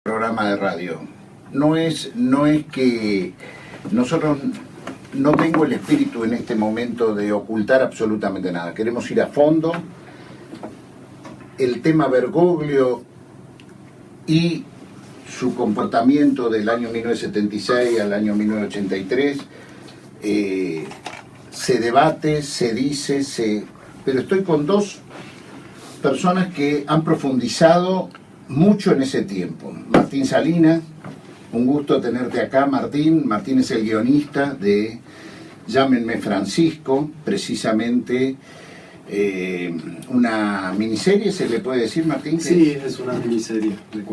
Programa de radio. No es que nosotros no tengo el espíritu en este momento de ocultar absolutamente nada. Queremos ir a fondo. El tema Bergoglio y su comportamiento del año 1976 al año 1983 se debate, se dice, pero estoy con dos personas que han profundizado mucho en ese tiempo. Martín Salinas, un gusto tenerte acá, Martín. Martín es el guionista de Llámenme Francisco, precisamente una miniserie, ¿se le puede decir, Martín? Sí, es una miniserie de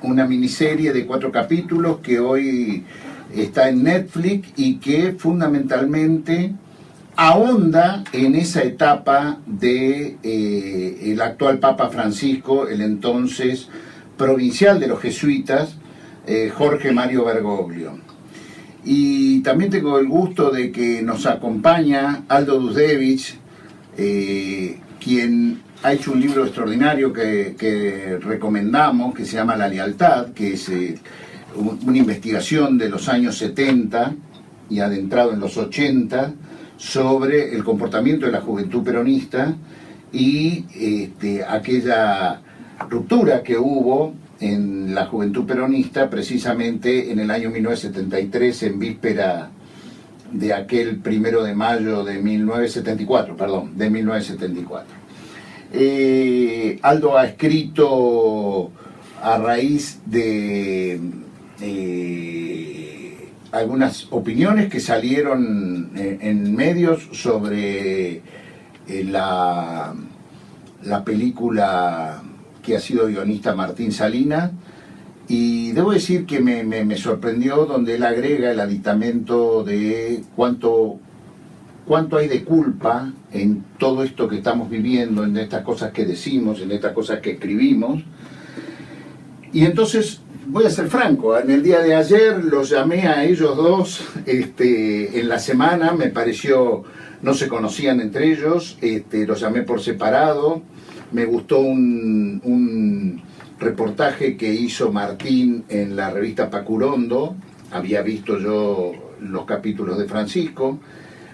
una miniserie de 4 capítulos que hoy está en Netflix y que fundamentalmente ahonda en esa etapa de el actual Papa Francisco, el entonces provincial de los jesuitas, Jorge Mario Bergoglio. Y también tengo el gusto de que nos acompaña Aldo Dusdevich, quien ha hecho un libro extraordinario que recomendamos, que se llama La Lealtad, que es una investigación de los años 70 y adentrado en los 80, sobre el comportamiento de la juventud peronista y aquella ruptura que hubo en la juventud peronista precisamente en el año 1973, en víspera de aquel 1 de mayo de 1974, de 1974. Aldo ha escrito a raíz de algunas opiniones que salieron en medios sobre la película que ha sido guionista Martín Salinas, y debo decir que me sorprendió donde él agrega el aditamento de cuánto hay de culpa en todo esto que estamos viviendo, en estas cosas que decimos, en estas cosas que escribimos. Y entonces voy a ser franco, en el día de ayer los llamé a ellos dos, en la semana, me pareció, no se conocían entre ellos, los llamé por separado. Me gustó un reportaje que hizo Martín en la revista Pacurondo, había visto yo los capítulos de Francisco.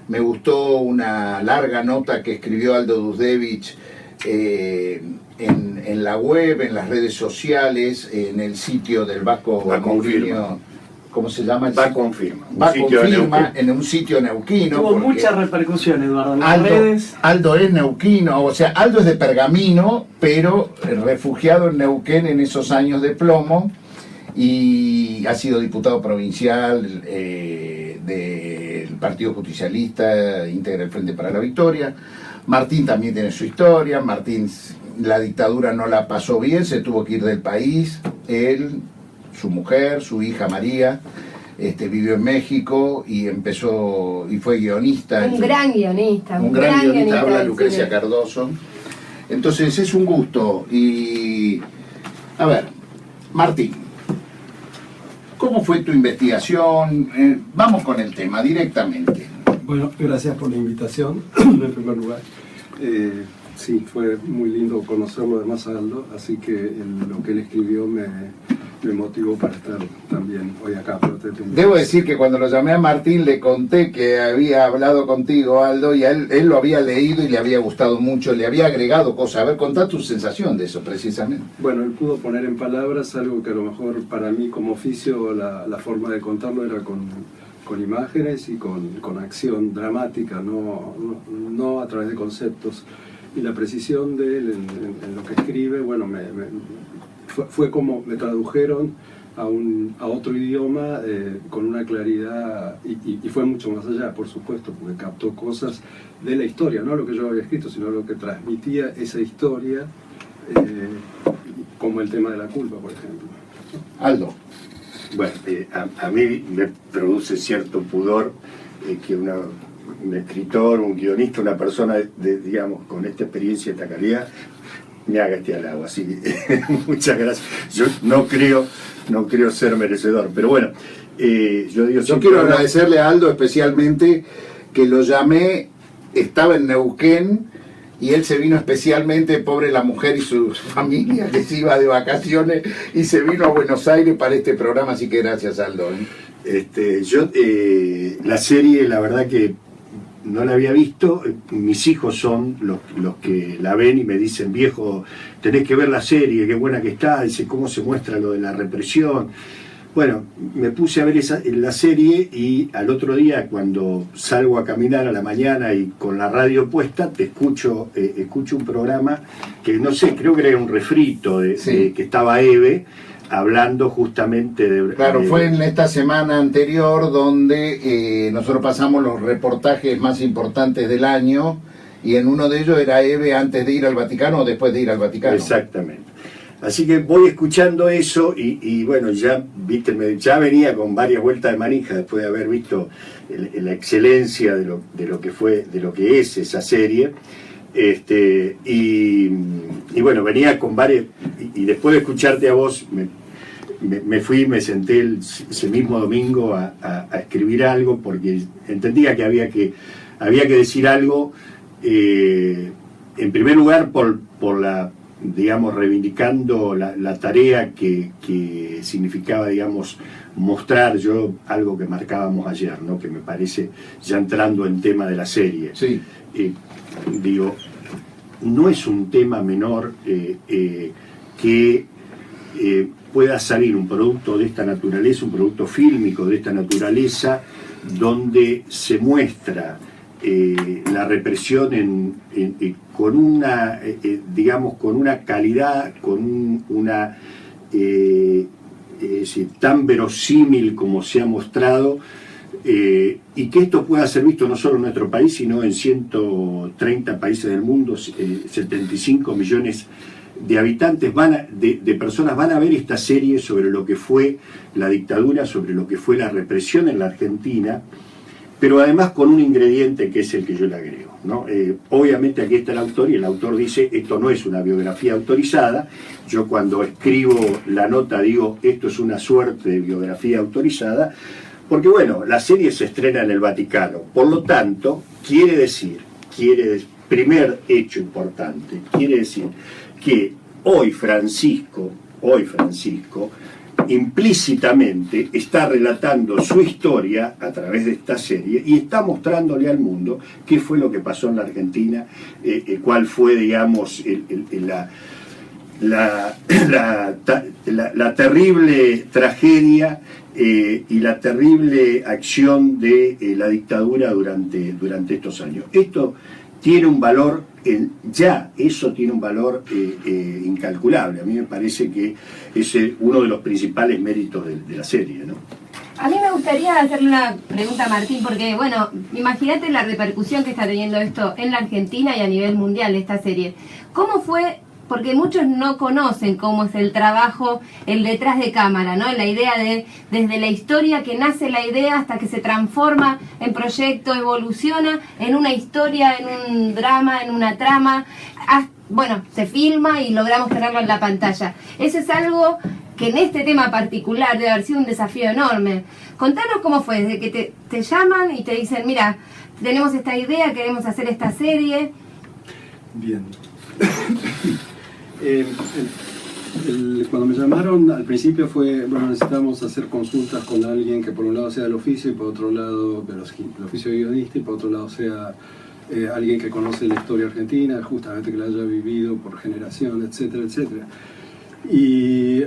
Me gustó una larga nota que escribió Aldo Dusdevich en la web, en las redes sociales, en el sitio del Vasco Mourinho. ¿Cómo se llama? Va Confirma. Va Confirma, en un sitio neuquino. Tuvo mucha repercusión, Eduardo, en las redes. Aldo es neuquino, o sea, Aldo es de Pergamino, pero refugiado en Neuquén en esos años de plomo, y ha sido diputado provincial del Partido Justicialista, integra el Frente para la Victoria. Martín también tiene su historia. Martín, la dictadura no la pasó bien, se tuvo que ir del país. Él, su mujer, su hija María, vivió en México y empezó y fue guionista. Un gran guionista. Habla Lucrecia Cardoso. Entonces es un gusto. Y a ver, Martín, ¿cómo fue tu investigación? Vamos con el tema directamente. Bueno, gracias por la invitación, en primer lugar. Sí, fue muy lindo conocerlo además a Aldo, así que lo que él escribió me motivó para estar también hoy acá. Debo decir que cuando lo llamé a Martín le conté que había hablado contigo, Aldo, y él lo había leído y le había gustado mucho, le había agregado cosas. A ver, contá tu sensación de eso precisamente. Bueno, él pudo poner en palabras algo que a lo mejor para mí como oficio la forma de contarlo era con imágenes y con acción dramática, no a través de conceptos. Y la precisión de él en lo que escribe, bueno, fue como me tradujeron a otro idioma con una claridad, y fue mucho más allá, por supuesto, porque captó cosas de la historia, no lo que yo había escrito, sino lo que transmitía esa historia, como el tema de la culpa, por ejemplo. Aldo. Bueno, a mí me produce cierto pudor que un escritor, un guionista, una persona digamos, con esta experiencia, esta calidad, me haga este halago. Así que muchas gracias. Yo no creo ser merecedor, pero bueno, yo quiero agradecerle a Aldo especialmente que lo llamé, estaba en Neuquén y él se vino especialmente, pobre la mujer y su familia que se iba de vacaciones y se vino a Buenos Aires para este programa, así que gracias, Aldo. La serie, la verdad que no la había visto. Mis hijos son los que la ven y me dicen: viejo, tenés que ver la serie, qué buena que está, dice, cómo se muestra lo de la represión. Bueno, me puse a ver la serie, y al otro día, cuando salgo a caminar a la mañana y con la radio puesta, escucho un programa que no sé, creo que era un refrito que estaba Eve hablando justamente de... Claro, fue en esta semana anterior donde nosotros pasamos los reportajes más importantes del año, y en uno de ellos era Eve antes de ir al Vaticano o después de ir al Vaticano. Exactamente. Así que voy escuchando eso y bueno, ya venía con varias vueltas de manija después de haber visto la excelencia de lo que es esa serie. Y bueno, venía con varias, y después de escucharte a vos me fui, me senté ese mismo domingo a escribir algo, porque entendía que había que decir algo, en primer lugar por la, digamos, reivindicando la tarea que significaba, digamos, mostrar yo algo que marcábamos ayer, ¿no? Que me parece, ya entrando en tema de la serie, sí. Digo, no es un tema menor que pueda salir un producto de esta naturaleza, un producto fílmico de esta naturaleza, donde se muestra la represión con una, digamos, con una calidad, con una tan verosímil como se ha mostrado, y que esto pueda ser visto no solo en nuestro país, sino en 130 países del mundo, 75 millones de habitantes, de personas van a ver esta serie sobre lo que fue la dictadura, sobre lo que fue la represión en la Argentina, pero además con un ingrediente que es el que yo le agrego, ¿no? Obviamente aquí está el autor, y el autor dice: esto no es una biografía autorizada. Yo cuando escribo la nota digo: esto es una suerte de biografía autorizada, porque bueno, la serie se estrena en el Vaticano, por lo tanto, primer hecho importante, quiere decir que hoy Francisco implícitamente está relatando su historia a través de esta serie, y está mostrándole al mundo qué fue lo que pasó en la Argentina, cuál fue, digamos, la terrible tragedia y la terrible acción de la dictadura durante estos años. Esto tiene un valor, eso tiene un valor incalculable. A mí me parece que es uno de los principales méritos de la serie, ¿no? A mí me gustaría hacerle una pregunta a Martín, porque, bueno, imagínate la repercusión que está teniendo esto en la Argentina y a nivel mundial, esta serie. ¿Cómo fue? Porque muchos no conocen cómo es el trabajo, el detrás de cámara, ¿no? La idea desde la historia, que nace la idea hasta que se transforma en proyecto, evoluciona en una historia, en un drama, en una trama. Bueno, se filma y logramos tenerlo en la pantalla. Eso es algo que en este tema particular debe haber sido un desafío enorme. Contanos cómo fue, desde que te llaman y te dicen: mira, tenemos esta idea, queremos hacer esta serie. Bien. Cuando me llamaron, al principio fue, bueno, necesitamos hacer consultas con alguien que por un lado sea del oficio y por otro lado del oficio de guionista, y por otro lado sea alguien que conoce la historia argentina, justamente que la haya vivido por generación, etcétera, etcétera. Y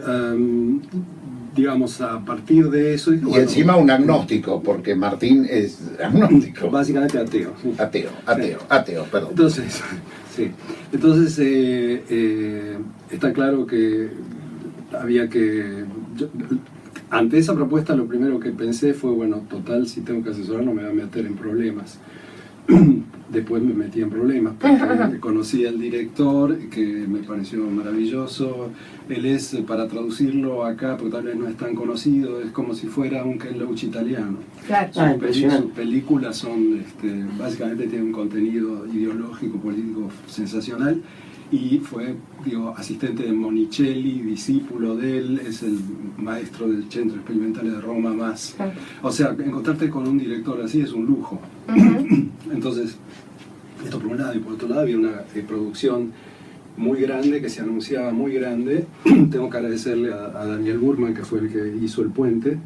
digamos, a partir de eso... Y bueno, encima un agnóstico, porque Martín es agnóstico. Básicamente ateo. Ateo, perdón. Entonces, sí. Entonces está claro que había que... ante esa propuesta lo primero que pensé fue, bueno, total, si tengo que asesorar no me va a meter en problemas. Después me metí en problemas porque conocí al director, que me pareció maravilloso. Él es, para traducirlo acá, porque tal vez no es tan conocido, es como si fuera un Ken Loach italiano. Claro. Sus películas son, básicamente tienen un contenido ideológico, político sensacional, y fue, asistente de Monicelli, discípulo de él, es el maestro del Centro Experimental de Roma más. Claro. O sea, encontrarte con un director así es un lujo. Entonces, Esto por un lado, y por otro lado había una producción muy grande, que se anunciaba muy grande. Tengo que agradecerle a Daniel Burman, que fue el que hizo el puente.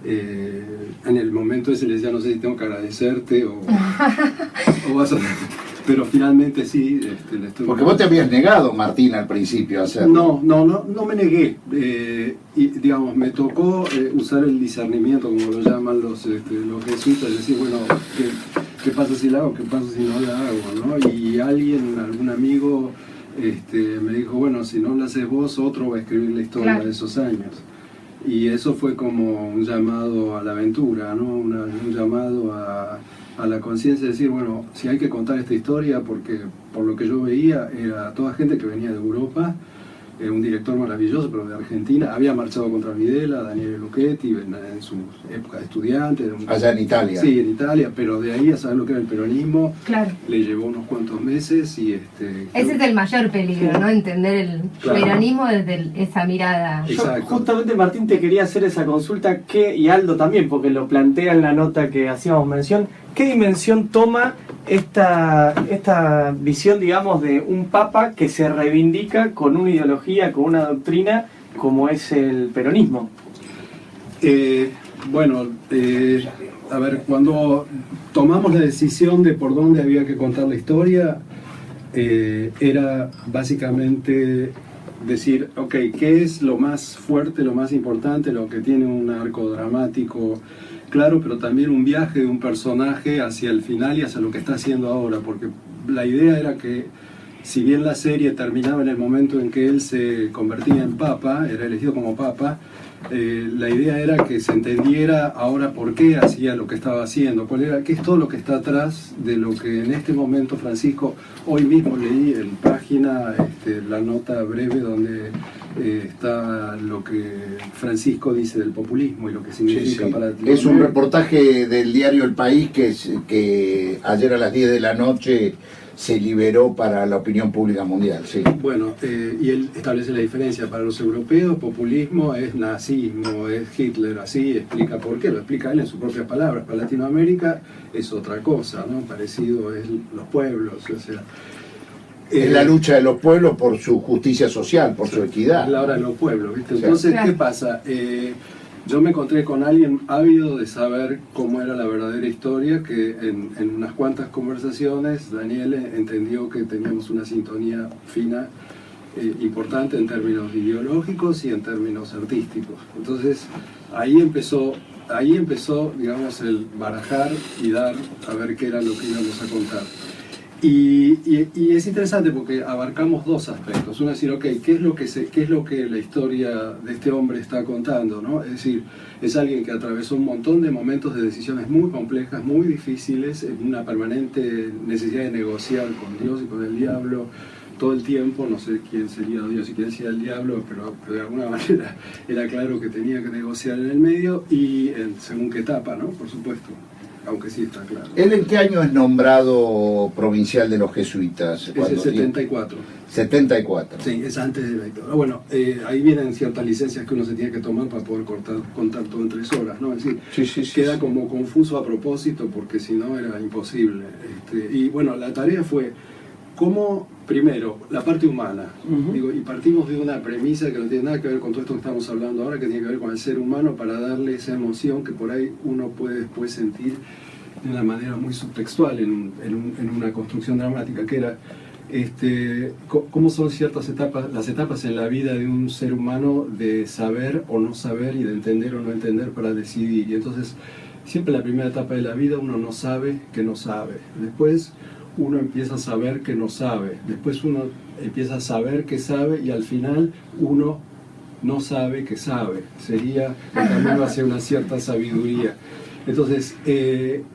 En el momento ese le decía, no sé si tengo que agradecerte o vas a... Pero finalmente sí, le estoy... Porque vos te habías negado, Martín, al principio a hacerlo. No me negué. Y digamos, me tocó usar el discernimiento, como lo llaman los jesuitas, decir, bueno, ¿qué pasa si la hago? ¿Qué pasa si no la hago? ¿No? Y algún amigo me dijo, bueno, si no la haces vos, otro va a escribir la historia de esos años. Y eso fue como un llamado a la aventura, ¿no? Un llamado a la conciencia de decir, bueno, si hay que contar esta historia, porque por lo que yo veía era toda gente que venía de Europa, un director maravilloso, pero de Argentina, había marchado contra Videla, Daniele Lucchetti, en su época de estudiante. Allá en Italia. Sí, en Italia, pero de ahí a saber lo que era el peronismo, claro, le llevó unos cuantos meses y ese es el mayor peligro, ¿no? Entender el peronismo desde esa mirada. Exacto. Yo, justamente, Martín, te quería hacer esa consulta, y Aldo también, porque lo plantea en la nota que hacíamos mención. ¿Qué dimensión toma esta visión, digamos, de un papa que se reivindica con una ideología, con una doctrina, como es el peronismo? A ver, cuando tomamos la decisión de por dónde había que contar la historia, era básicamente decir, ok, ¿qué es lo más fuerte, lo más importante, lo que tiene un arco dramático claro, pero también un viaje de un personaje hacia el final y hacia lo que está haciendo ahora? Porque la idea era que, si bien la serie terminaba en el momento en que él se convertía en papa, era elegido como papa, la idea era que se entendiera ahora por qué hacía lo que estaba haciendo, qué es todo lo que está atrás de lo que en este momento Francisco, hoy mismo leí en página la nota breve donde está lo que Francisco dice del populismo y lo que significa para Latinoamérica. Es un reportaje del diario El País que ayer a las 10 de la noche se liberó para la opinión pública mundial. Sí. Bueno, y él establece la diferencia. Para los europeos, populismo es nazismo, es Hitler, así explica por qué, lo explica él en sus propias palabras. Para Latinoamérica es otra cosa, ¿no? Parecido es los pueblos, o sea... Es la lucha de los pueblos por su justicia social, por su equidad. Es la hora de los pueblos, ¿viste? Entonces, ¿qué pasa? Yo me encontré con alguien ávido de saber cómo era la verdadera historia, que en unas cuantas conversaciones Daniel entendió que teníamos una sintonía fina, importante en términos ideológicos y en términos artísticos. Entonces, ahí empezó, digamos, el barajar y dar a ver qué era lo que íbamos a contar. Y es interesante porque abarcamos dos aspectos. Uno es decir, ok, ¿qué es lo que la historia de este hombre está contando, ¿no? Es decir, es alguien que atravesó un montón de momentos de decisiones muy complejas, muy difíciles, en una permanente necesidad de negociar con Dios y con el diablo todo el tiempo. No sé quién sería Dios y quién sería el diablo, pero de alguna manera era claro que tenía que negociar en el medio y según qué etapa, ¿no? Por supuesto. Aunque sí está claro. ¿Él en qué año es nombrado provincial de los jesuitas? Es el 74. 74. Sí, es antes de la dictadura. Bueno, ahí vienen ciertas licencias que uno se tiene que tomar para poder contar todo en 3 horas, ¿no? Es decir, queda como confuso a propósito porque si no era imposible. Y bueno, la tarea fue cómo, primero, la parte humana. Digo, y partimos de una premisa que no tiene nada que ver con todo esto que estamos hablando ahora, que tiene que ver con el ser humano, para darle esa emoción que por ahí uno puede después sentir de una manera muy subtextual en una construcción dramática, que era cómo son ciertas etapas, las etapas en la vida de un ser humano de saber o no saber y de entender o no entender para decidir. Y entonces, siempre en la primera etapa de la vida uno no sabe que no sabe. Después uno empieza a saber que no sabe, después uno empieza a saber que sabe y al final uno no sabe que sabe. Sería el camino hacia una cierta sabiduría. Entonces,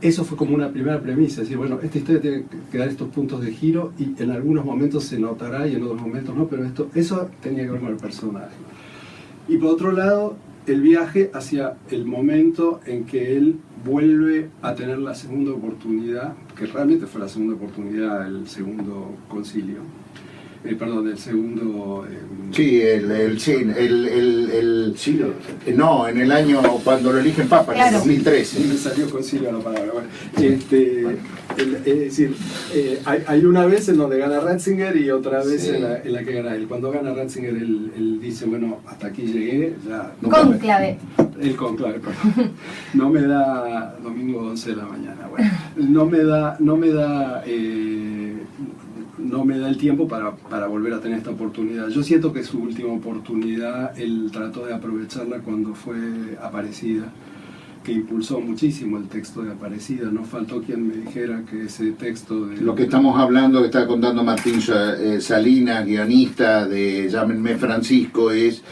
eso fue como una primera premisa, es decir, bueno, esta historia tiene que dar estos puntos de giro y en algunos momentos se notará y en otros momentos no, pero eso tenía que ver con el personaje. Y por otro lado, el viaje hacia el momento en que él vuelve a tener la segunda oportunidad, que realmente fue la segunda oportunidad del segundo concilio, perdón, el segundo... Sí, no, en el año cuando lo eligen Papa, en el Claro. 2013. me salió concilio la palabra. Bueno, es decir, hay una vez en donde gana Ratzinger y otra vez Sí. en la que gana él. Cuando gana Ratzinger, él dice, bueno, hasta aquí llegué, ya... Conclave. El conclave, perdón. No me da, domingo 11 de la mañana, bueno, no me da el tiempo para volver a tener esta oportunidad. Yo siento que su última oportunidad, él trató de aprovecharla cuando fue Aparecida, que impulsó muchísimo el texto de Aparecida. No faltó quien me dijera que ese texto de... Lo que estamos hablando, que está contando Martín Salinas, guionista de Llámenme Francisco, es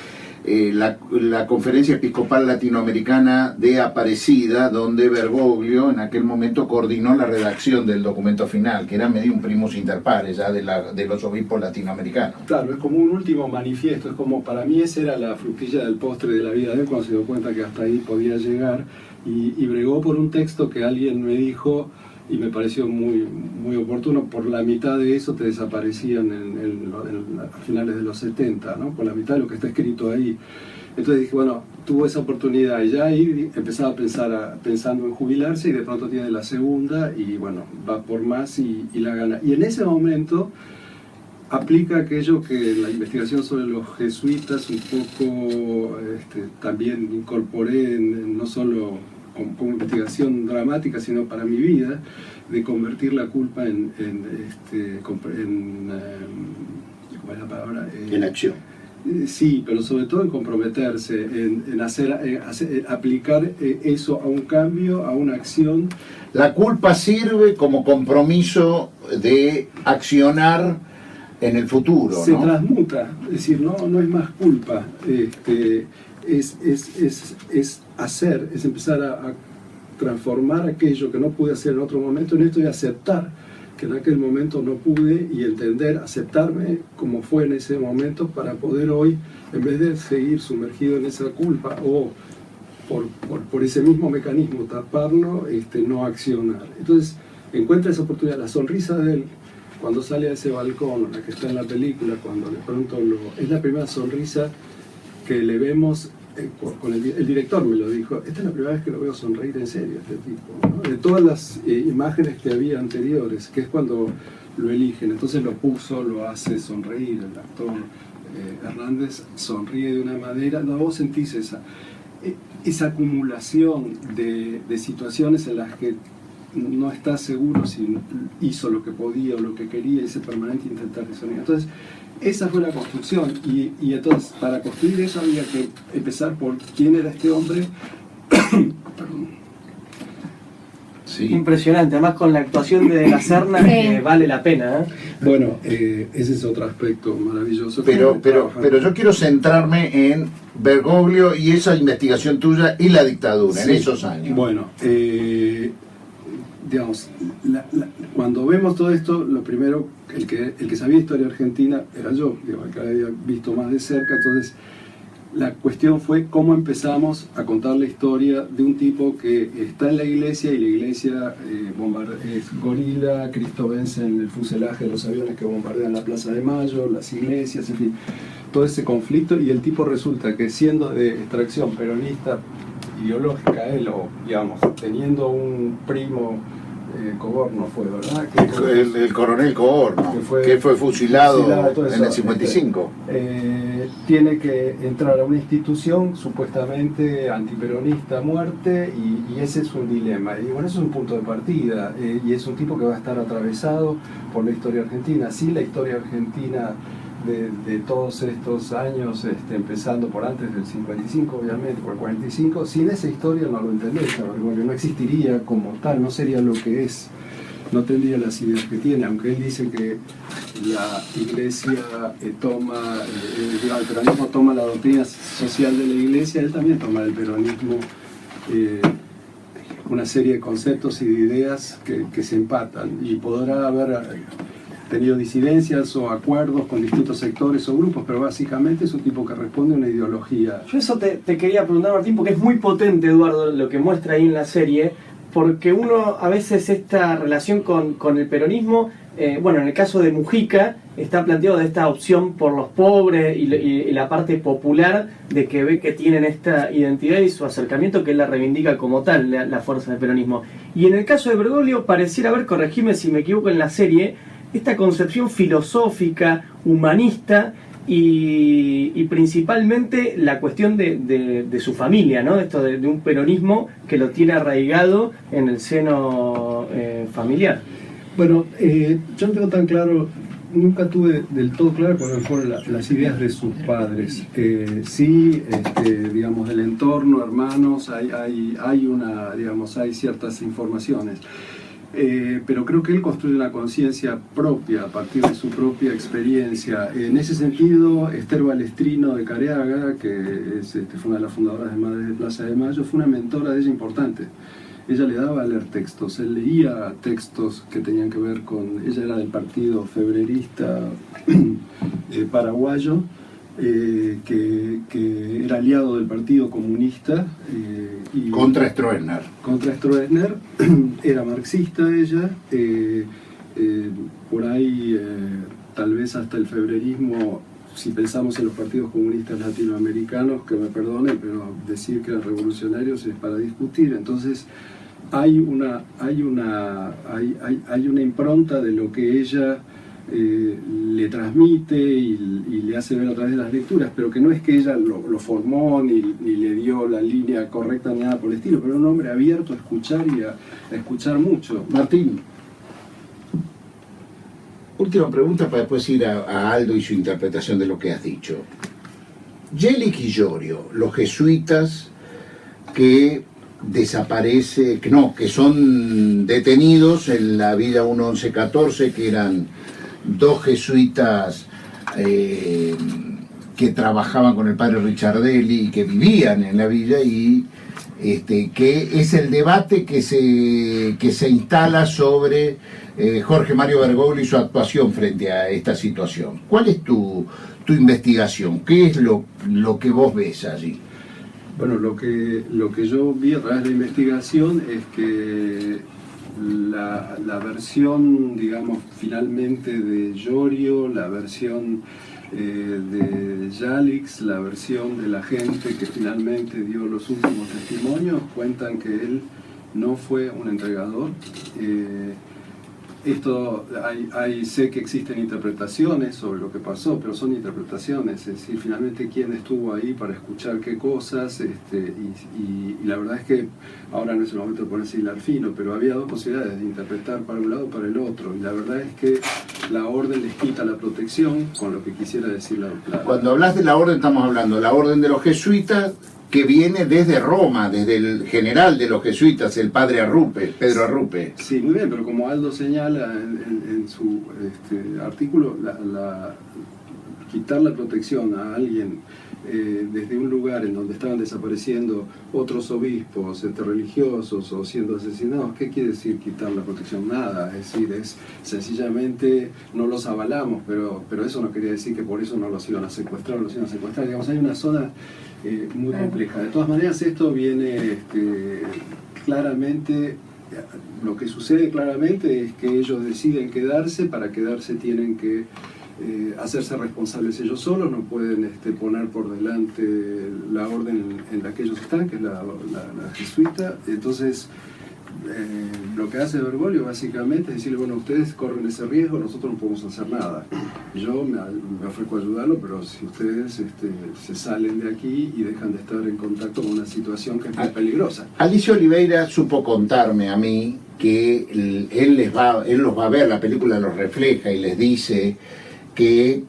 la Conferencia Episcopal Latinoamericana de Aparecida, donde Bergoglio en aquel momento coordinó la redacción del documento final, que era medio un primus inter pares ya de los obispos latinoamericanos. Claro, es como un último manifiesto, es como, para mí esa era la frutilla del postre de la vida de él cuando se dio cuenta que hasta ahí podía llegar, y bregó por un texto que alguien me dijo, y me pareció muy, muy oportuno. Por la mitad de eso te desaparecían a finales de los 70, ¿no? Por la mitad de lo que está escrito ahí. Entonces dije, bueno, tuvo esa oportunidad y ya ahí empezaba a pensando en jubilarse, y de pronto tiene la segunda y bueno, va por más y la gana. Y en ese momento aplica aquello que la investigación sobre los jesuitas un poco también incorporé no solo como investigación dramática, sino para mi vida, de convertir la culpa en ¿cómo es la palabra? En acción. Sí, pero sobre todo en comprometerse, en aplicar eso a un cambio, a una acción. La culpa sirve como compromiso de accionar en el futuro, Se ¿no? transmuta, es decir, no es más culpa, es hacer, es empezar a transformar aquello que no pude hacer en otro momento en esto, y aceptar que en aquel momento no pude, y entender, aceptarme como fue en ese momento, para poder hoy, en vez de seguir sumergido en esa culpa o por ese mismo mecanismo taparlo, no accionar. Entonces encuentra esa oportunidad, la sonrisa de él cuando sale a ese balcón, la que está en la película, cuando de pronto es la primera sonrisa que le vemos. El director me lo dijo, esta es la primera vez que lo veo sonreír en serio a este tipo, ¿no? De todas las imágenes que había anteriores, que es cuando lo eligen, entonces lo hace sonreír. El actor Hernández sonríe de una manera, no, vos sentís esa acumulación de situaciones en las que no estás seguro si hizo lo que podía o lo que quería, ese permanente intentar de sonreír. Entonces esa fue la construcción, y entonces para construir eso había que empezar por quién era este hombre. Perdón. Sí. Impresionante, además con la actuación de la Serna, que vale la pena, ¿eh? Bueno, ese es otro aspecto maravilloso. Pero yo quiero centrarme en Bergoglio y esa investigación tuya y la dictadura, Sí. en esos años. Bueno, digamos, cuando vemos todo esto, lo primero, el que sabía historia argentina era yo, digamos, el que había visto más de cerca. Entonces la cuestión fue cómo empezamos a contar la historia de un tipo que está en la iglesia, y la iglesia es gorila, Cristo vence en el fuselaje de los aviones que bombardean la Plaza de Mayo, las iglesias, en fin, todo ese conflicto. Y el tipo resulta que, siendo de extracción peronista ideológica él, o digamos, teniendo un primo, Coborno fue, ¿verdad? El coronel Coborno, que fue fusilado todo eso, en el 55. Tiene que entrar a una institución supuestamente antiperonista a muerte, y ese es un dilema. Y bueno, eso es un punto de partida, y es un tipo que va a estar atravesado por la historia argentina. Sí, la historia argentina de todos estos años, empezando por antes del 55, obviamente, por el 45, sin esa historia no lo entendés, porque no existiría como tal, no sería lo que es, no tendría las ideas que tiene, aunque él dice que la iglesia el peronismo toma la doctrina social de la iglesia, él también toma del peronismo una serie de conceptos y de ideas que se empatan, y podrá haber tenido disidencias o acuerdos con distintos sectores o grupos, pero básicamente es un tipo que responde a una ideología. Yo eso te quería preguntar, Martín, porque es muy potente, Eduardo, lo que muestra ahí en la serie, porque uno a veces esta relación con el peronismo, bueno, en el caso de Mujica, está planteado de esta opción por los pobres y la parte popular de que ve que tienen esta identidad y su acercamiento que él la reivindica como tal, la fuerza del peronismo. Y en el caso de Bergoglio pareciera haber, corregime si me equivoco en la serie, esta concepción filosófica, humanista y principalmente la cuestión de su familia, ¿no? Esto de un peronismo que lo tiene arraigado en el seno familiar. Bueno, yo no tengo tan claro, nunca tuve del todo claro cuáles fueron las ideas de sus padres. Sí, digamos, del entorno, hermanos, hay ciertas informaciones. Pero creo que él construye una conciencia propia a partir de su propia experiencia. En ese sentido, Esther Balestrino de Careaga, que fue una de las fundadoras de Madres de Plaza de Mayo, fue una mentora de ella importante. Ella le daba a leer textos, él leía textos que tenían que ver con... Ella era del partido febrerista paraguayo, que era aliado del Partido Comunista. Contra Stroessner. Contra Stroessner, era marxista ella, por ahí tal vez hasta el febrerismo, si pensamos en los partidos comunistas latinoamericanos, que me perdonen, pero decir que eran revolucionarios es para discutir. Entonces hay una impronta de lo que ella le transmite y le hace ver a través de las lecturas, pero que no es que ella lo formó ni le dio la línea correcta ni nada por el estilo, pero un hombre abierto a escuchar y a escuchar mucho. Martín, última pregunta para después ir a Aldo y su interpretación de lo que has dicho. Jelic y Llorio, los jesuitas que que son detenidos en la Villa 1114, que eran dos jesuitas que trabajaban con el padre Richardelli y que vivían en la villa, y que es el debate que se instala sobre Jorge Mario Bergoglio y su actuación frente a esta situación. ¿Cuál es tu investigación? ¿Qué es lo que vos ves allí? Bueno, lo que yo vi a través de la investigación es que la versión, digamos, finalmente de Llorio, la versión de Yalix, la versión de la gente que finalmente dio los últimos testimonios, cuentan que él no fue un entregador. Sé que existen interpretaciones sobre lo que pasó, pero son interpretaciones, es decir, finalmente quién estuvo ahí para escuchar qué cosas, y la verdad es que ahora no es el momento de ponerse hilar fino, pero había dos posibilidades de interpretar para un lado o para el otro, y la verdad es que la orden les quita la protección, con lo que quisiera decir la doctora. Cuando hablas de la orden estamos hablando de la orden de los jesuitas, que viene desde Roma, desde el general de los jesuitas, el padre Arrupe, Pedro Arrupe. Sí, muy bien, pero como Aldo señala en su artículo, quitar la protección a alguien desde un lugar en donde estaban desapareciendo otros obispos religiosos o siendo asesinados, ¿qué quiere decir quitar la protección? Nada, es decir, es sencillamente no los avalamos, pero eso no quería decir que por eso no los iban a secuestrar, digamos, hay una zona muy compleja. De todas maneras, esto viene claramente, lo que sucede claramente es que ellos deciden quedarse. Para quedarse tienen que hacerse responsables ellos solos, no pueden poner por delante la orden en la que ellos están, que es la jesuita. Entonces lo que hace Bergoglio básicamente es decirle, bueno, ustedes corren ese riesgo, nosotros no podemos hacer nada. Yo me ofrezco a ayudarlo, pero si ustedes se salen de aquí y dejan de estar en contacto con una situación que es muy peligrosa. Alicia Oliveira supo contarme a mí que él los va a ver, la película los refleja y les dice que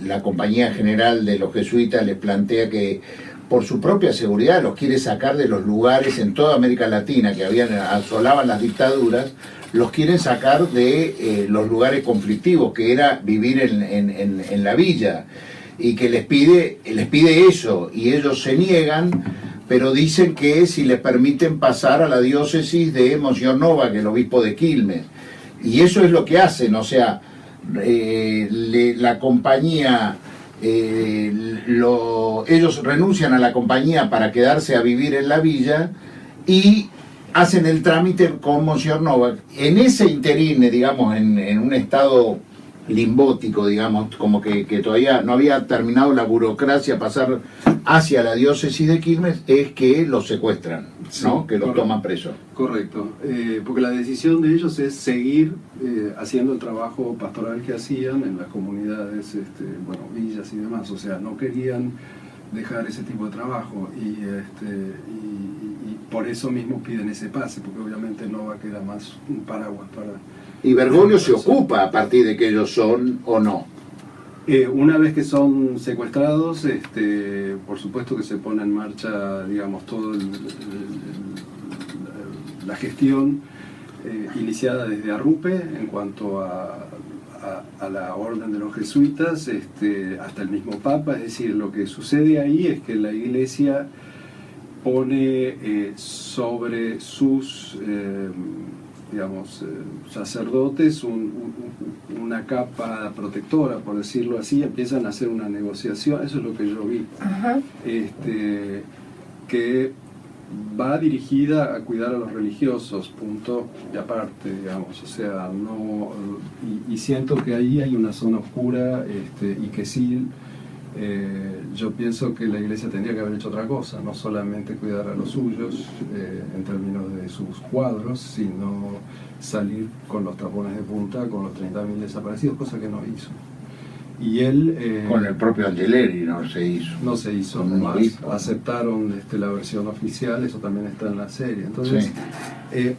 la Compañía General de los Jesuitas les plantea que por su propia seguridad los quiere sacar de los lugares en toda América Latina que asolaban las dictaduras, los quieren sacar de los lugares conflictivos, que era vivir en la villa, y que les pide eso, y ellos se niegan, pero dicen que si les permiten pasar a la diócesis de Monseñor Nova, que es el obispo de Quilmes, y eso es lo que hacen, o sea, la compañía, ellos renuncian a la compañía para quedarse a vivir en la villa, y hacen el trámite con Monsignor Novak. En ese interín, digamos, en un estado limbótico, digamos, como que todavía no había terminado la burocracia, pasar hacia la diócesis de Quilmes, es que los secuestran, ¿no? Sí, Que los correcto. toman presos. Correcto, porque la decisión de ellos es seguir haciendo el trabajo pastoral que hacían en las comunidades, bueno, villas y demás, o sea, no querían dejar ese tipo de trabajo y por eso mismo piden ese pase, porque obviamente no va a quedar más un paraguas para... Y Bergoglio se ocupa a partir de que ellos son o no. Una vez que son secuestrados, por supuesto que se pone en marcha, digamos, todo la gestión iniciada desde Arrupe en cuanto a la orden de los jesuitas, hasta el mismo Papa. Es decir, lo que sucede ahí es que la Iglesia pone sobre sus digamos, sacerdotes una capa protectora, por decirlo así, empiezan a hacer una negociación, eso es lo que yo vi, Ajá. que va dirigida a cuidar a los religiosos, punto y aparte, digamos, o sea, no, y siento que ahí hay una zona oscura, y que sí, yo pienso que la Iglesia tendría que haber hecho otra cosa, no solamente cuidar a los suyos en términos de sus cuadros, sino salir con los tapones de punta, con los 30.000 desaparecidos, cosa que no hizo. Y él... Con el propio Angeleri no se hizo. No se hizo, Con un más obispo. aceptaron la versión oficial, eso también está en la serie. Entonces, Sí.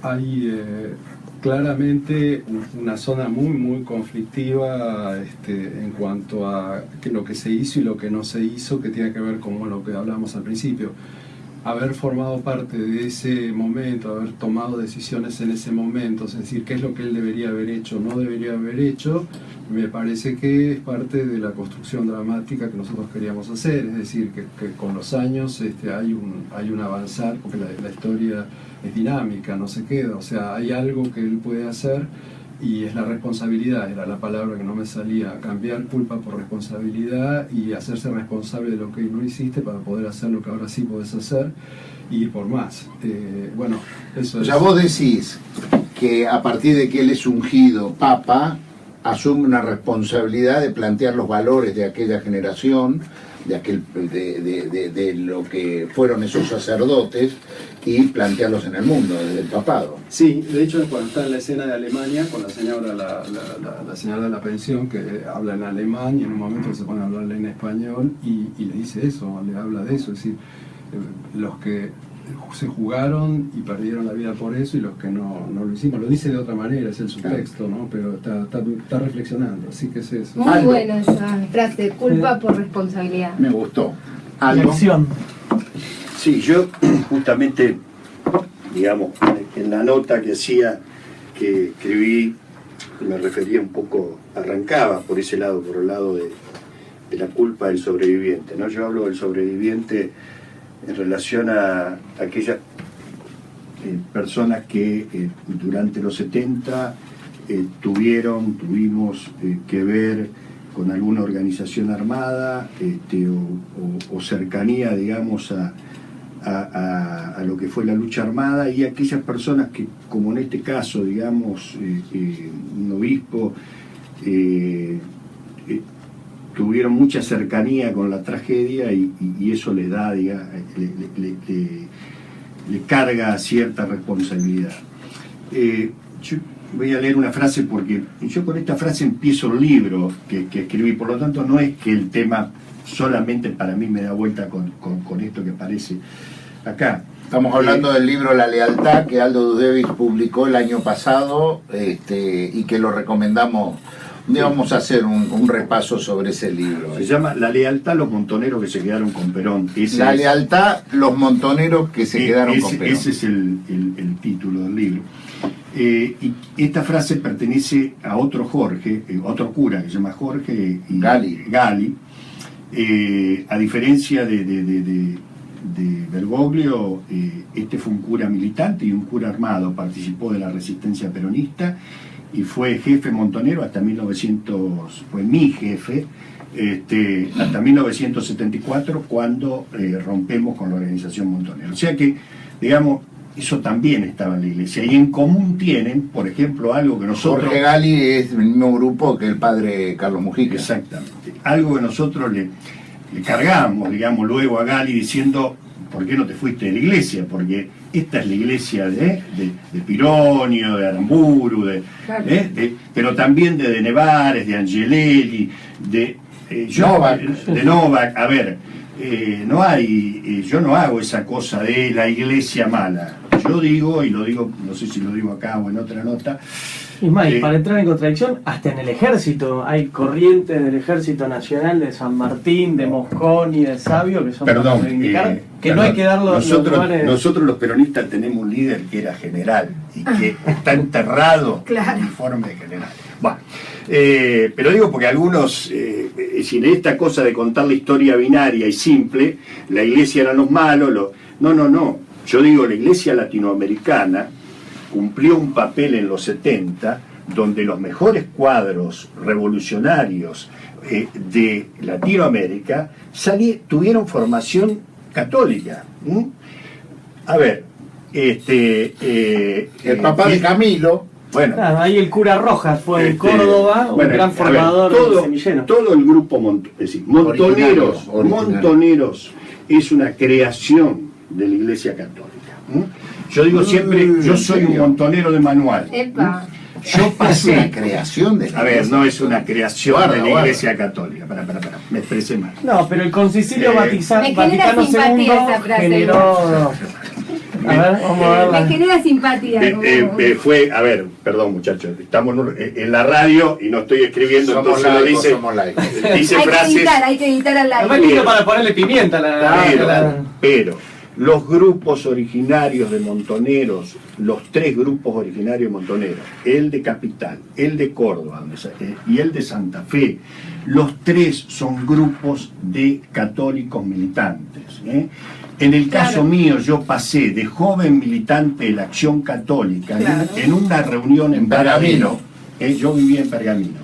hay claramente una zona muy conflictiva en cuanto a lo que se hizo y lo que no se hizo, que tiene que ver con lo que hablamos al principio. Haber formado parte de ese momento, haber tomado decisiones en ese momento, es decir, qué es lo que él debería haber hecho, no debería haber hecho, me parece que es parte de la construcción dramática que nosotros queríamos hacer, es decir, que con los años hay un avanzar, porque la historia es dinámica, no se queda, o sea, hay algo que él puede hacer y es la responsabilidad, era la palabra que no me salía, cambiar culpa por responsabilidad y hacerse responsable de lo que no hiciste para poder hacer lo que ahora sí podés hacer y ir por más. Bueno, eso O es... sea, vos decís que a partir de que él es ungido papa, asume una responsabilidad de plantear los valores de aquella generación, de lo que fueron esos sacerdotes, y plantearlos en el mundo, desde el papado. Sí, de hecho cuando está en la escena de Alemania con la señora, la señora de la pensión que habla en alemán y en un momento se pone a hablarle en español y le dice eso, le habla de eso, es decir, los que se jugaron y perdieron la vida por eso y los que no lo hicimos, lo dice de otra manera, es el subtexto, ¿no? Pero está reflexionando, así que es eso. Muy Algo. buena esa frase, culpa por responsabilidad. Me gustó. Y ¿Algo? acción. Sí, yo justamente, digamos, en la nota que hacía, que escribí, me refería un poco, arrancaba por ese lado, por el lado de la culpa del sobreviviente, ¿no? Yo hablo del sobreviviente en relación a aquellas personas que durante los 70 tuvimos que ver con alguna organización armada o cercanía, digamos, a lo que fue la lucha armada, y aquellas personas que, como en este caso, digamos, un obispo, tuvieron mucha cercanía con la tragedia y eso les da, le carga cierta responsabilidad. Yo voy a leer una frase porque yo con esta frase empiezo el libro que escribí, por lo tanto no es que el tema solamente para mí me da vuelta con esto que aparece acá. Estamos hablando del libro La Lealtad, que Aldo Dudevis publicó el año pasado, y que lo recomendamos. Un día vamos a hacer un repaso sobre ese libro. Se llama La Lealtad, los montoneros que se quedaron con Perón. La Lealtad, los montoneros que se quedaron con Perón. Ese es el título del libro. Y esta frase pertenece a otro Jorge, otro cura que se llama Jorge Gali. A diferencia de Bergoglio, este fue un cura militante y un cura armado, participó de la resistencia peronista y fue jefe montonero hasta 1900, fue mi jefe, hasta 1974, cuando rompemos con la organización montonera. O sea que, digamos, eso también estaba en la iglesia. Y en común tienen, por ejemplo, algo que nosotros... Jorge Gali es del mismo grupo que el padre Carlos Mujica. Exactamente. Algo que nosotros le cargamos, digamos, luego a Gali diciendo, ¿por qué no te fuiste de la iglesia? Porque esta es la iglesia de Pironio, de Aramburu, Claro. pero también de Nevares, de Angelelli, de Novak. A ver, yo no hago esa cosa de la iglesia mala. Yo digo, y lo digo, no sé si lo digo acá o en otra nota. Y más, y para entrar en contradicción, hasta en el ejército hay corrientes del Ejército Nacional de San Martín, de Mosconi, de Sabio, que son para reivindicar que no hay que dar los lugares. Nosotros los peronistas tenemos un líder que era general y que está enterrado en el uniforme de general. Bueno, pero digo porque algunos, sin esta cosa de contar la historia binaria y simple, la iglesia eran los malos, no. Yo digo, la iglesia latinoamericana cumplió un papel en los 70 donde los mejores cuadros revolucionarios de Latinoamérica tuvieron formación católica. A ver, el papá de Camilo. Bueno, ahí el cura Rojas fue en Córdoba, un gran formador de semillero. Todo el grupo Montoneros es una creación de la Iglesia Católica. Yo digo siempre, yo soy un montonero de manual. Yo pasé. Es una creación de la A ver, iglesia. no es una creación de la Iglesia Católica. Para, me expresé mal. No, pero el Concilio Vaticano me genera II simpatía esa frase. generó... A ver, vamos a verla. Me genera simpatía. A ver, perdón muchachos, estamos en la radio y no estoy escribiendo, Somos entonces laicos, dice somos laicos. frases. Hay que editar al Además, aire. lindo para ponerle pimienta a la... Pero los grupos originarios de Montoneros, los 3 grupos originarios de Montoneros, el de Capital, el de Córdoba y el de Santa Fe, los 3 son grupos de católicos militantes. En el caso mío, yo pasé de joven militante de la Acción Católica en una reunión en Pergamino. Yo vivía en Pergamino.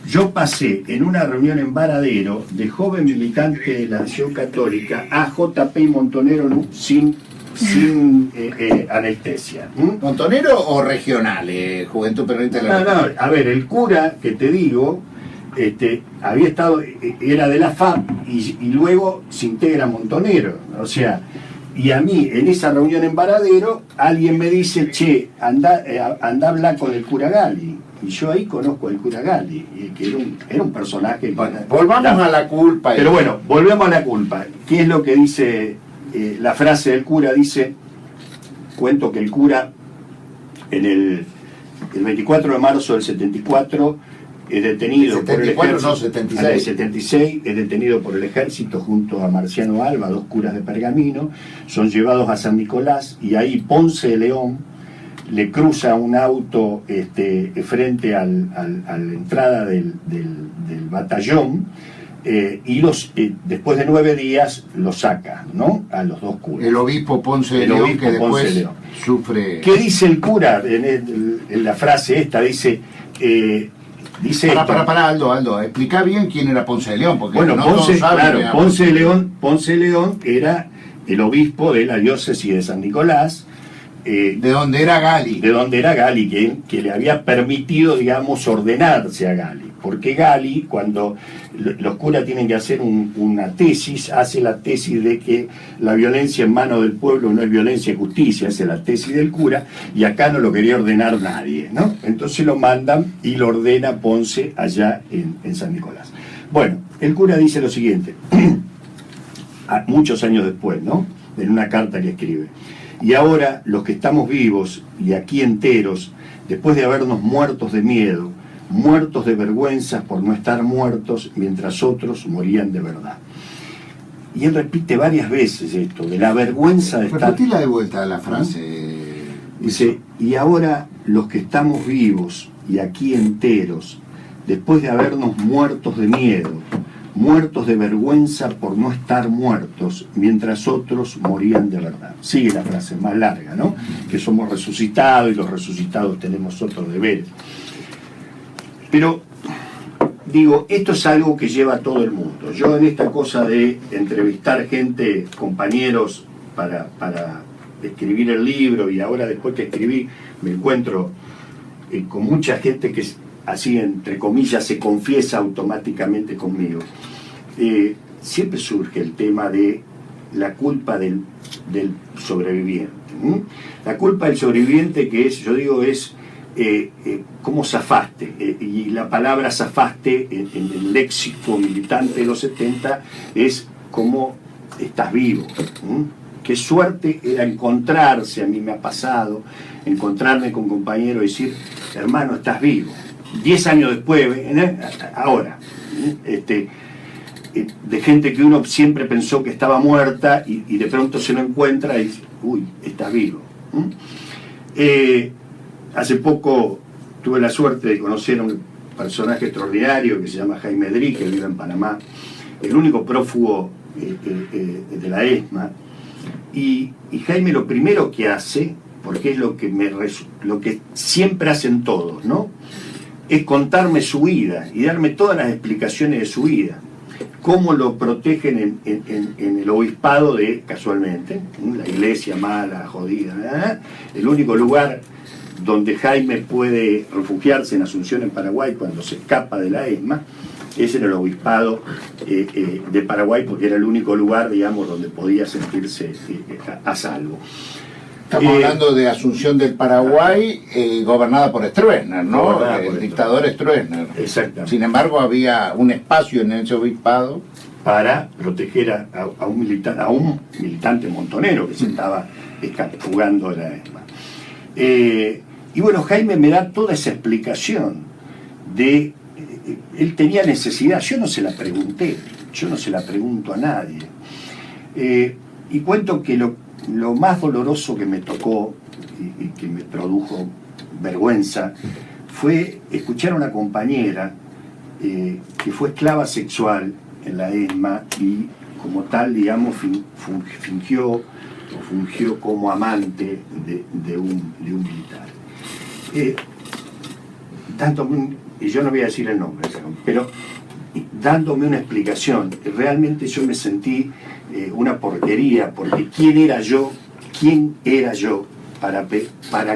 Yo pasé en una reunión en Varadero de joven militante de la Acción Católica a JP y Montonero sin anestesia. ¿Montonero o regional? Juventud Peronista de la No, a ver, el cura que te digo, había estado, era de la FAP y luego se integra Montonero. O sea, y a mí en esa reunión en Varadero alguien me dice, che, anda a hablar con el cura Gali. Y yo ahí conozco al cura Gali, que era un personaje... Bueno, volvamos a la culpa. Pero bueno, volvemos a la culpa. ¿Qué es lo que dice la frase del cura? Dice, cuento que el cura el 24 de marzo del 74 es detenido 74, por el ejército. no, 76. El 76 es detenido por el ejército junto a Marciano Alba, 2 curas de Pergamino, son llevados a San Nicolás y ahí Ponce de León le cruza un auto frente a la entrada del batallón y después de 9 días los saca, ¿no? A los 2 curas. El obispo Ponce de León, que después sufre... ¿Qué dice el cura en la frase esta? Dice Para Aldo, explica bien quién era Ponce de León, porque bueno, no todos saben. Claro, Ponce de León era el obispo de la diócesis de San Nicolás, de donde era Gali. Que le había permitido, digamos, ordenarse a Gali. Porque Gali, cuando los curas tienen que hacer una tesis, hace la tesis de que la violencia en manos del pueblo no es violencia y justicia, hace la tesis del cura, y acá no lo quería ordenar nadie, ¿no? Entonces lo mandan y lo ordena Ponce allá en San Nicolás. Bueno, el cura dice lo siguiente, muchos años después, ¿no? En una carta que escribe. Y ahora los que estamos vivos y aquí enteros, después de habernos muertos de miedo, muertos de vergüenza por no estar muertos mientras otros morían de verdad. Y él repite varias veces esto, de la vergüenza de estar... Repetila de vuelta la frase. Dice, y ahora los que estamos vivos y aquí enteros, después de habernos muertos de miedo, muertos de vergüenza por no estar muertos, mientras otros morían de verdad. Sigue la frase más larga, ¿no? Que somos resucitados y los resucitados tenemos otros deberes. Pero, digo, esto es algo que lleva a todo el mundo. Yo en esta cosa de entrevistar gente, compañeros, para escribir el libro, y ahora después que escribí me encuentro con mucha gente que así entre comillas se confiesa automáticamente conmigo, siempre surge el tema de la culpa del sobreviviente. La culpa del sobreviviente, que es, yo digo, es cómo zafaste, y la palabra zafaste en el léxico militante de los 70 es cómo estás vivo. Qué suerte era encontrarse, a mí me ha pasado, encontrarme con compañeros y decir, hermano, estás vivo. 10 años después, ahora, de gente que uno siempre pensó que estaba muerta y de pronto se lo encuentra y dice, uy, estás vivo. Hace poco tuve la suerte de conocer a un personaje extraordinario que se llama Jaime Drí, que vive en Panamá, el único prófugo de la ESMA, y Jaime lo primero que hace, porque es lo que siempre hacen todos, ¿no?, es contarme su vida y darme todas las explicaciones de su vida, cómo lo protegen en el obispado casualmente, la iglesia mala, jodida, ¿verdad? El único lugar donde Jaime puede refugiarse en Asunción, en Paraguay, cuando se escapa de la ESMA, es en el obispado de Paraguay, porque era el único lugar, digamos, donde podía sentirse a salvo. Estamos hablando de Asunción del Paraguay, gobernada por Stroessner, ¿no? El dictador Stroessner. Exactamente. Sin embargo, había un espacio en ese obispado para proteger a un militante montonero que se estaba fugando de la ESMA. Y bueno, Jaime me da toda esa explicación de... él tenía necesidad, yo no se la pregunté, yo no se la pregunto a nadie. Y cuento que lo más doloroso que me tocó y que me produjo vergüenza fue escuchar a una compañera que fue esclava sexual en la ESMA y como tal, digamos, fungió como amante de un militar. Y yo no voy a decir el nombre, pero dándome una explicación, realmente yo me sentí una porquería, porque ¿quién era yo para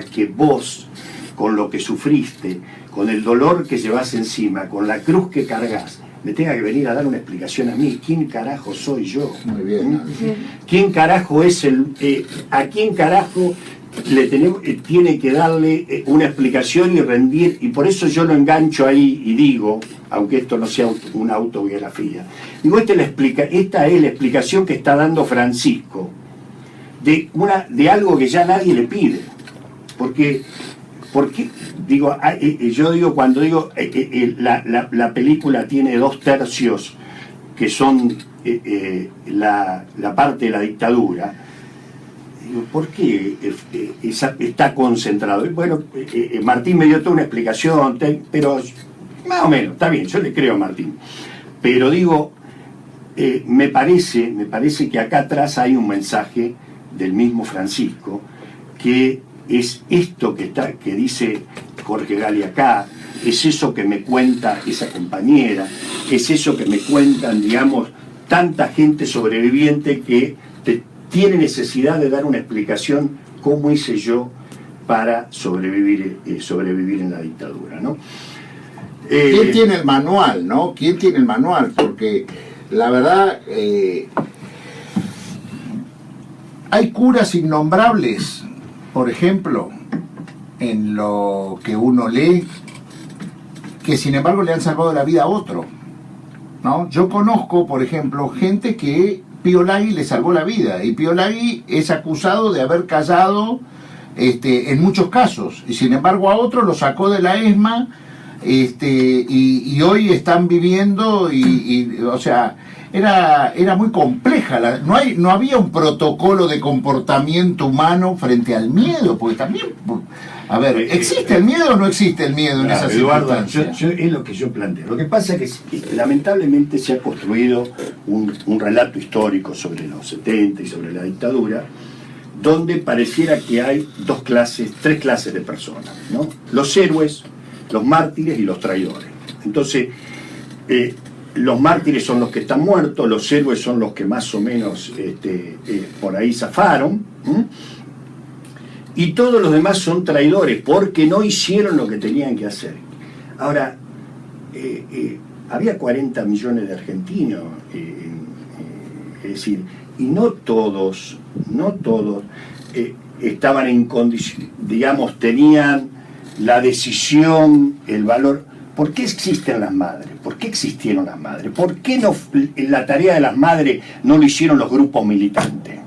que vos, con lo que sufriste, con el dolor que llevas encima, con la cruz que cargas, me tenga que venir a dar una explicación a mí? ¿Quién carajo soy yo? Muy bien. ¿Quién carajo es a quién carajo tiene que darle una explicación y rendir? Y por eso yo lo engancho ahí y digo, aunque esto no sea una autobiografía, digo, esta es la explicación que está dando Francisco de algo que ya nadie le pide. Porque digo, yo digo, cuando digo la película tiene 2/3 que son la parte de la dictadura, digo, ¿por qué está concentrado? Bueno, Martín me dio toda una explicación, pero más o menos, está bien, yo le creo a Martín. Pero digo, me parece que acá atrás hay un mensaje del mismo Francisco, que es esto que dice Jorge Gali acá, es eso que me cuenta esa compañera, es eso que me cuentan, digamos, tanta gente sobreviviente que tiene necesidad de dar una explicación cómo hice yo para sobrevivir en la dictadura, ¿no? ¿Quién tiene el manual, no? ¿Quién tiene el manual? Porque la verdad, hay curas innombrables, por ejemplo, en lo que uno lee, que sin embargo le han salvado la vida a otro, ¿no? Yo conozco, por ejemplo, gente que Pío Lagui le salvó la vida, y Pío Lagui es acusado de haber callado en muchos casos, y sin embargo a otro lo sacó de la ESMA, y hoy están viviendo, o sea, era muy compleja, no había un protocolo de comportamiento humano frente al miedo, porque también, a ver, ¿existe el miedo o no existe el miedo en esas circunstancias? Es lo que yo planteo. Lo que pasa es que lamentablemente se ha construido un relato histórico sobre los 70 y sobre la dictadura, donde pareciera que hay tres clases de personas, ¿no? Los héroes, los mártires y los traidores. Entonces, los mártires son los que están muertos, los héroes son los que más o menos por ahí zafaron, y todos los demás son traidores porque no hicieron lo que tenían que hacer. Ahora, había 40 millones de argentinos, es decir, y no todos estaban en condición, digamos, tenían la decisión, el valor. ¿Por qué existen las madres? ¿Por qué existieron las madres? ¿Por qué no, la tarea de las madres no lo hicieron los grupos militantes?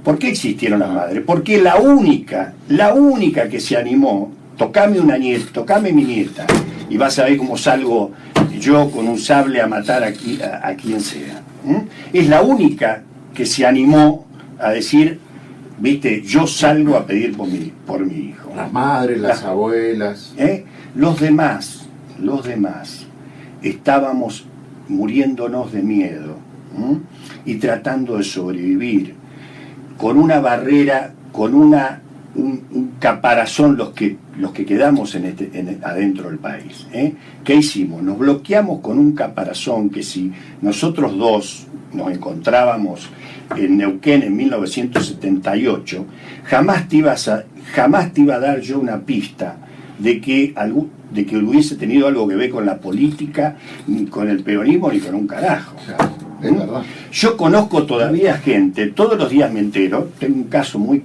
¿Por qué existieron las madres? Porque la única que se animó, tocame una nieta, tocame mi nieta, y vas a ver cómo salgo yo con un sable a matar a quien sea. Es la única que se animó a decir, viste, yo salgo a pedir por mi hijo. Las madres, las abuelas. Los demás estábamos muriéndonos de miedo y tratando de sobrevivir con una barrera, con un caparazón los que quedamos adentro del país. ¿Qué hicimos? Nos bloqueamos con un caparazón que si nosotros dos nos encontrábamos en Neuquén en 1978, jamás te iba a dar yo una pista de que hubiese tenido algo que ver con la política, ni con el peronismo, ni con un carajo. Claro, es verdad. Yo conozco todavía gente, todos los días me entero, tengo un caso un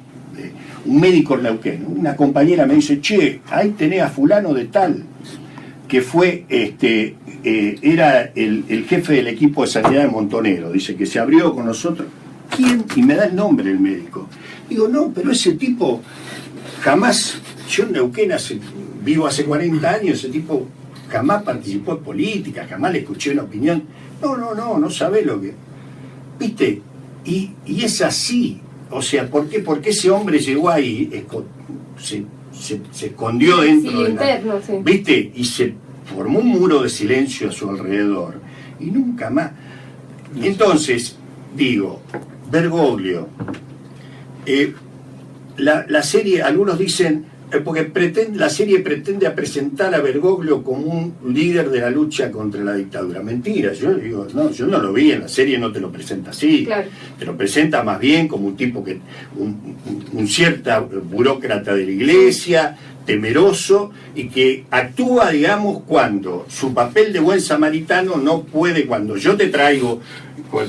médico en Neuquén, una compañera me dice, che, ahí tenés a fulano de tal, que fue, era el jefe del equipo de sanidad de Montonero, dice que se abrió con nosotros. ¿Quién? Y me da el nombre el médico. Digo, no, pero ese tipo jamás, yo en Neuquén vivo hace 40 años, ese tipo jamás participó en política, jamás le escuché una opinión. No sabe lo que... ¿Viste? Y es así. O sea, ¿por qué? Porque ese hombre llegó ahí, se escondió dentro interno, sí. ¿Viste? Y se formó un muro de silencio a su alrededor. Y nunca más. Entonces, digo, Bergoglio, la serie, algunos dicen, porque la serie pretende presentar a Bergoglio como un líder de la lucha contra la dictadura. Mentira, yo digo, no, yo no lo vi, en la serie no te lo presenta así. Claro. Te lo presenta más bien como un tipo que, un cierta burócrata de la iglesia, temeroso, y que actúa, digamos, cuando su papel de buen samaritano no puede, cuando yo te traigo,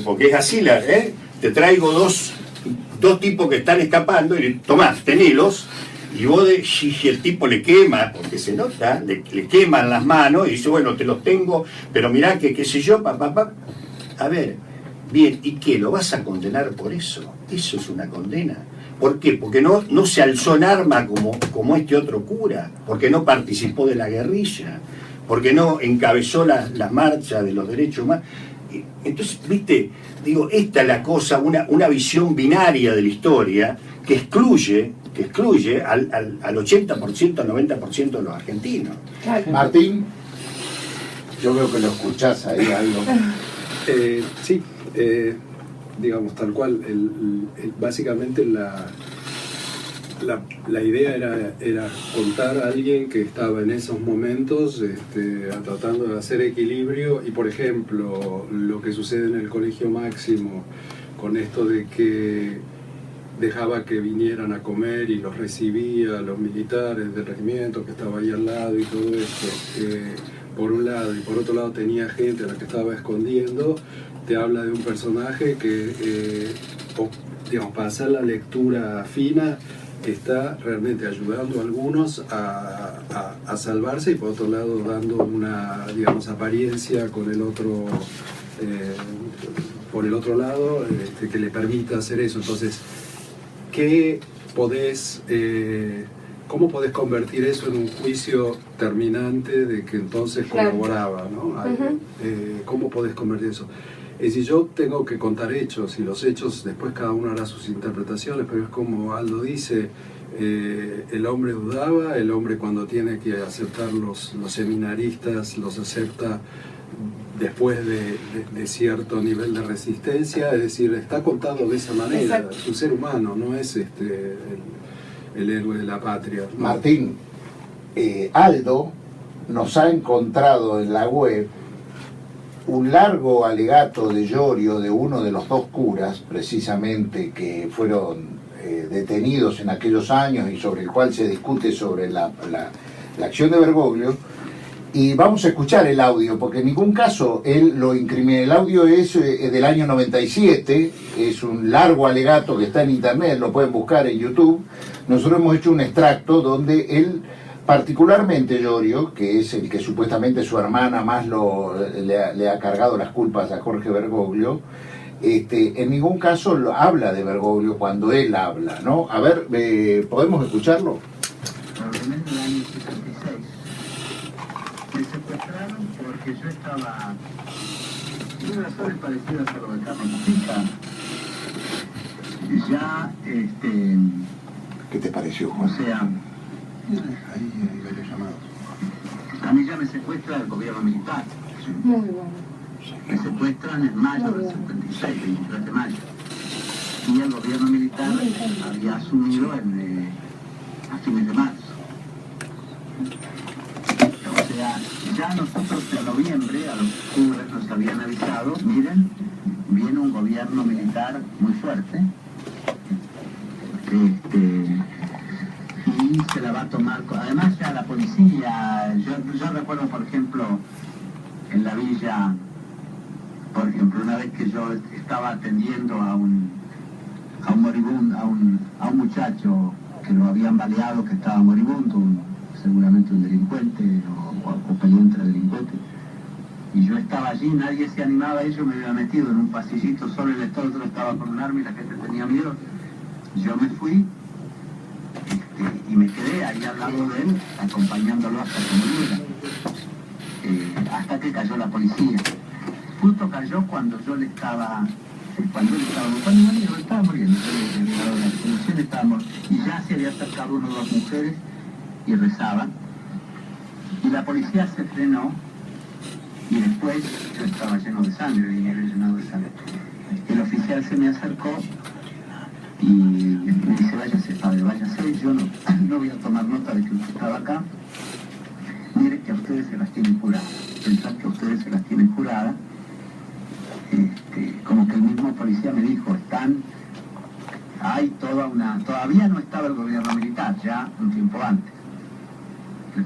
porque es así, te traigo dos tipos que están escapando, y tomás, tenelos, y vos y el tipo le quema, porque se nota, le queman las manos, y dice, bueno, te los tengo, pero mirá que qué sé yo, a ver, bien, ¿y qué? ¿Lo vas a condenar por eso? Eso es una condena. ¿Por qué? Porque no se alzó en arma como este otro cura, porque no participó de la guerrilla, porque no encabezó la marcha de los derechos humanos. Entonces, viste, digo, esta es la cosa, una visión binaria de la historia que excluye al 80%, al 90% de los argentinos. Martín, yo veo que lo escuchás ahí algo. Sí, digamos, tal cual. Básicamente la idea era contar a alguien que estaba en esos momentos tratando de hacer equilibrio, y por ejemplo lo que sucede en el Colegio Máximo con esto de que dejaba que vinieran a comer y los recibía los militares del regimiento que estaba ahí al lado y todo esto, por un lado, y por otro lado tenía gente a la que estaba escondiendo. Te habla de un personaje que, digamos, para hacer la lectura fina, está realmente ayudando a algunos a salvarse, y por otro lado dando una, digamos, apariencia con el otro, por el otro lado, que le permita hacer eso. Entonces, ¿cómo podés convertir eso en un juicio terminante de que entonces colaboraba, ¿no? ¿Cómo podés convertir eso? Es decir, yo tengo que contar hechos, y los hechos después cada uno hará sus interpretaciones, pero es como Aldo dice, el hombre dudaba, el hombre cuando tiene que aceptar los seminaristas los acepta después de cierto nivel de resistencia, es decir, está contado de esa manera. Exacto. Es un ser humano, no es el héroe de la patria, ¿no? Martín, Aldo nos ha encontrado en la web un largo alegato de Llorio de uno de los dos curas, precisamente, que fueron detenidos en aquellos años y sobre el cual se discute sobre la acción de Bergoglio. Y vamos a escuchar el audio, porque en ningún caso él lo incrimina. El audio es del año 97, es un largo alegato que está en internet, lo pueden buscar en YouTube. Nosotros hemos hecho un extracto donde él, particularmente Llorio, que es el que supuestamente su hermana más le ha cargado las culpas a Jorge Bergoglio, en ningún caso habla de Bergoglio cuando él habla, ¿no? A ver, ¿podemos escucharlo? Me secuestraron porque yo estaba en razones parecidas a lo de Carlos Mujica. Ya, ¿Qué te pareció, o Juan? sea, Ahí varios llamados. a mí ya me secuestra el gobierno militar. Muy bueno. Me secuestran en mayo del 56, 23 de mayo. Y el gobierno militar había asumido a fines de marzo. O sea, ya nosotros en noviembre, a los octubres nos habían avisado, miren, viene un gobierno militar muy fuerte, y se la va a tomar, además ya la policía, yo recuerdo por ejemplo, en la villa, por ejemplo, una vez que yo estaba atendiendo a un moribundo, a un muchacho que lo habían baleado, que estaba moribundo, seguramente un delincuente o peleó entre delincuentes. Y yo estaba allí, nadie se animaba, yo me había metido en un pasillito solo, el otro estaba con un arma y la gente tenía miedo. Yo me fui y me quedé ahí al lado de él, acompañándolo hasta que muriera, hasta que cayó la policía. Justo cayó cuando yo le estaba... Cuando él estaba muriendo, y ya se había acercado una o dos mujeres y rezaban, y la policía se frenó, y después yo estaba lleno de sangre, llenado de sangre. El oficial se me acercó y me dice, váyase padre, váyase, yo no voy a tomar nota de que usted estaba acá, mire que a ustedes se las tienen juradas, pensar que a ustedes se las tienen juradas. Como que el mismo policía me dijo, hay todavía no estaba el gobierno militar, ya un tiempo antes.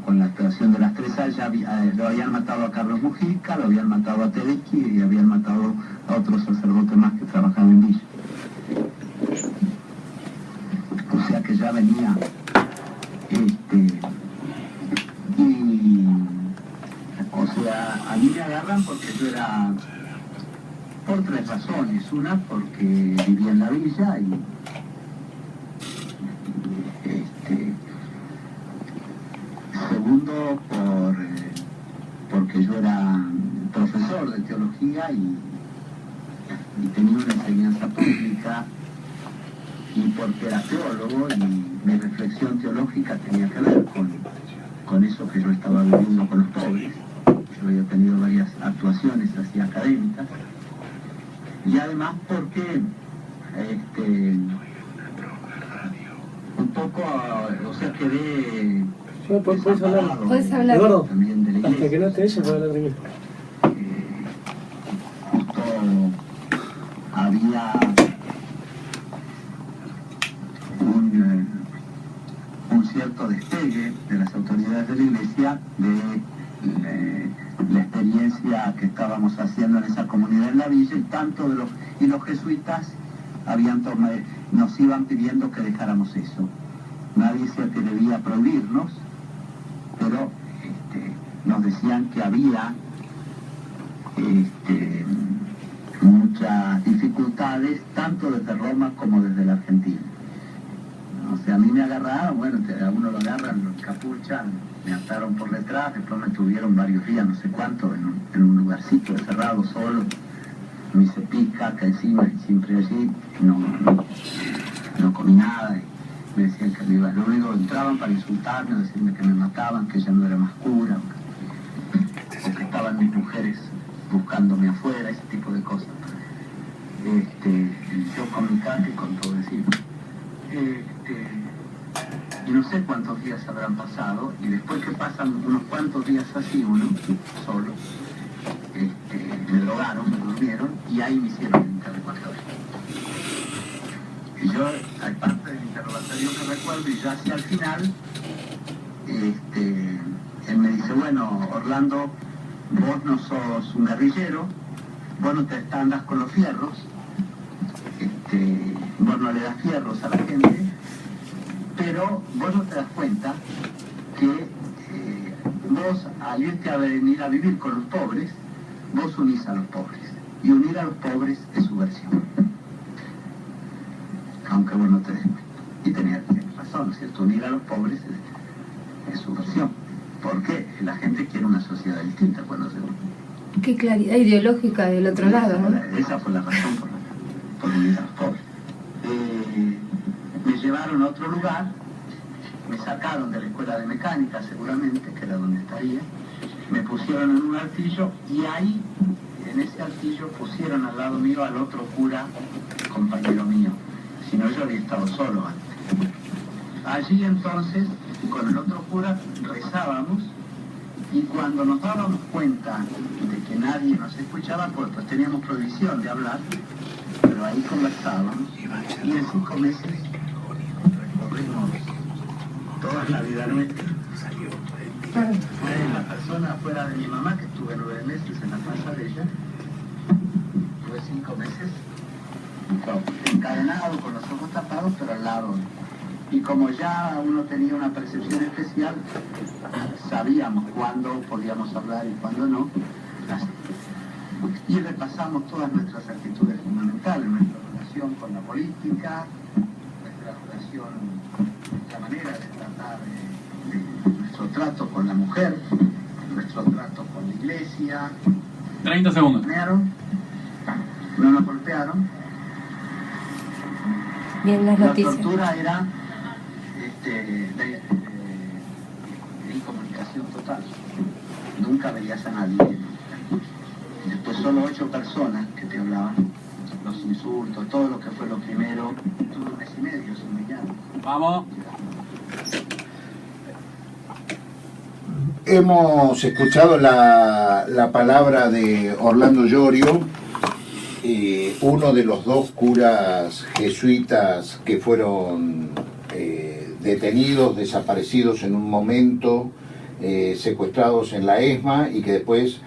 Con la actuación de las 3A ya lo habían matado a Carlos Mujica, lo habían matado a Tedeschi y habían matado a otros sacerdotes más que trabajaban en Villa. O sea que ya venía, o sea, a mí me agarran porque yo era... Por tres razones. Una, porque vivía en la villa y segundo, porque yo era profesor de teología y tenía una enseñanza pública, y porque era teólogo y mi reflexión teológica tenía que ver con eso que yo estaba viviendo con los pobres. Yo había tenido varias actuaciones así académicas. Y además porque un poco, o sea, quedé... ¿Puedes hablar? Puedes hablar. Eduardo, También de la iglesia. hasta que no esté ella, puedo hablar tranquilo. Justo había un cierto despegue de las autoridades de la iglesia de la experiencia que estábamos haciendo en esa comunidad en la villa, y los jesuitas nos iban pidiendo que dejáramos eso. Nadie se atrevía a prohibirnos, pero nos decían que había muchas dificultades, tanto desde Roma como desde la Argentina. O sea, a mí me agarraron, bueno, a uno lo agarran, lo encapuchan, me ataron por detrás, después me tuvieron varios días, no sé cuánto, en un lugarcito cerrado, solo. Me hice pica acá encima y siempre allí, no comí nada. Y me decían que me iba, luego entraban para insultarme, decirme que me mataban, que ya no era más cura, o que estaban mis mujeres buscándome afuera, ese tipo de cosas. Yo con mi caca y con todo encima. Y no sé cuántos días habrán pasado, y después que pasan unos cuantos días así, uno solo, me drogaron, me durmieron, y ahí me hicieron el interrogatorio. Y yo, aparte de interrogatorio que recuerdo, y ya hacia el final, él me dice, bueno, Orlando, vos no sos un guerrillero, vos no te andas con los fierros, vos no le das fierros a la gente, pero vos no te das cuenta que vos, al irte a venir a vivir con los pobres, vos unís a los pobres. Y unir a los pobres es subversión. Aunque vos no te des cuenta. Y tenía razón, ¿cierto? Unir a los pobres es subversión. ¿Por qué? La gente quiere una sociedad distinta cuando se une. Qué claridad ideológica del otro lado, ¿no? Esa fue la razón por unir a los pobres. Me llevaron a otro lugar, me sacaron de la escuela de mecánica seguramente, que era donde estaría, me pusieron en un altillo y ahí, en ese altillo, pusieron al lado mío al otro cura, compañero mío. Si no, yo había estado solo antes. Allí entonces, con el otro cura, rezábamos, y cuando nos dábamos cuenta de que nadie nos escuchaba, pues teníamos prohibición de hablar, pero ahí conversábamos, y en 5 meses recorrimos toda la vida nuestra. Fue la persona fuera de mi mamá, que estuve 9 meses en la casa de ella, tuve 5 meses encadenado, con los ojos tapados, pero al lado. Y como ya uno tenía una percepción especial, sabíamos cuándo podíamos hablar y cuándo no. Y repasamos todas nuestras actitudes fundamentales, nuestra relación con la política, nuestra relación, nuestra manera de tratar de nuestro trato con la mujer, nuestro trato con la iglesia. 30 segundos. No nos golpearon. Bien, las La noticias. tortura era de incomunicación total. Nunca veías a nadie. Después solo 8 personas que te hablaban, los insultos, todo lo que fue lo primero. Tuve 1 mes y medio sin mirar. Vamos. Hemos escuchado la palabra de Orlando Llorio, uno de los 2 curas jesuitas que fueron detenidos, desaparecidos en un momento, secuestrados en la ESMA y que después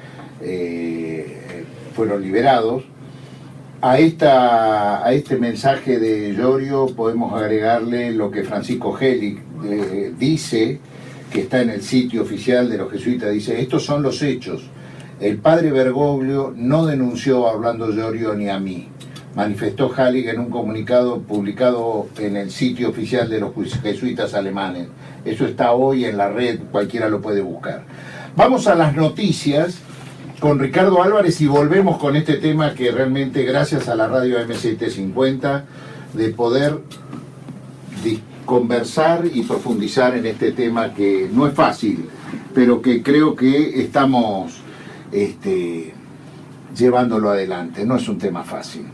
fueron liberados. A este mensaje de Llorio podemos agregarle lo que Francisco Gelig dice, que está en el sitio oficial de los jesuitas. Dice: estos son los hechos. El padre Bergoglio no denunció a Orlando Llorio ni a mí, manifestó Hallig en un comunicado publicado en el sitio oficial de los jesuitas alemanes. Eso está hoy en la red, cualquiera lo puede buscar. Vamos a las noticias con Ricardo Álvarez y volvemos con este tema que realmente, gracias a la radio M750, de poder conversar y profundizar en este tema que no es fácil, pero que creo que estamos llevándolo adelante. No es un tema fácil.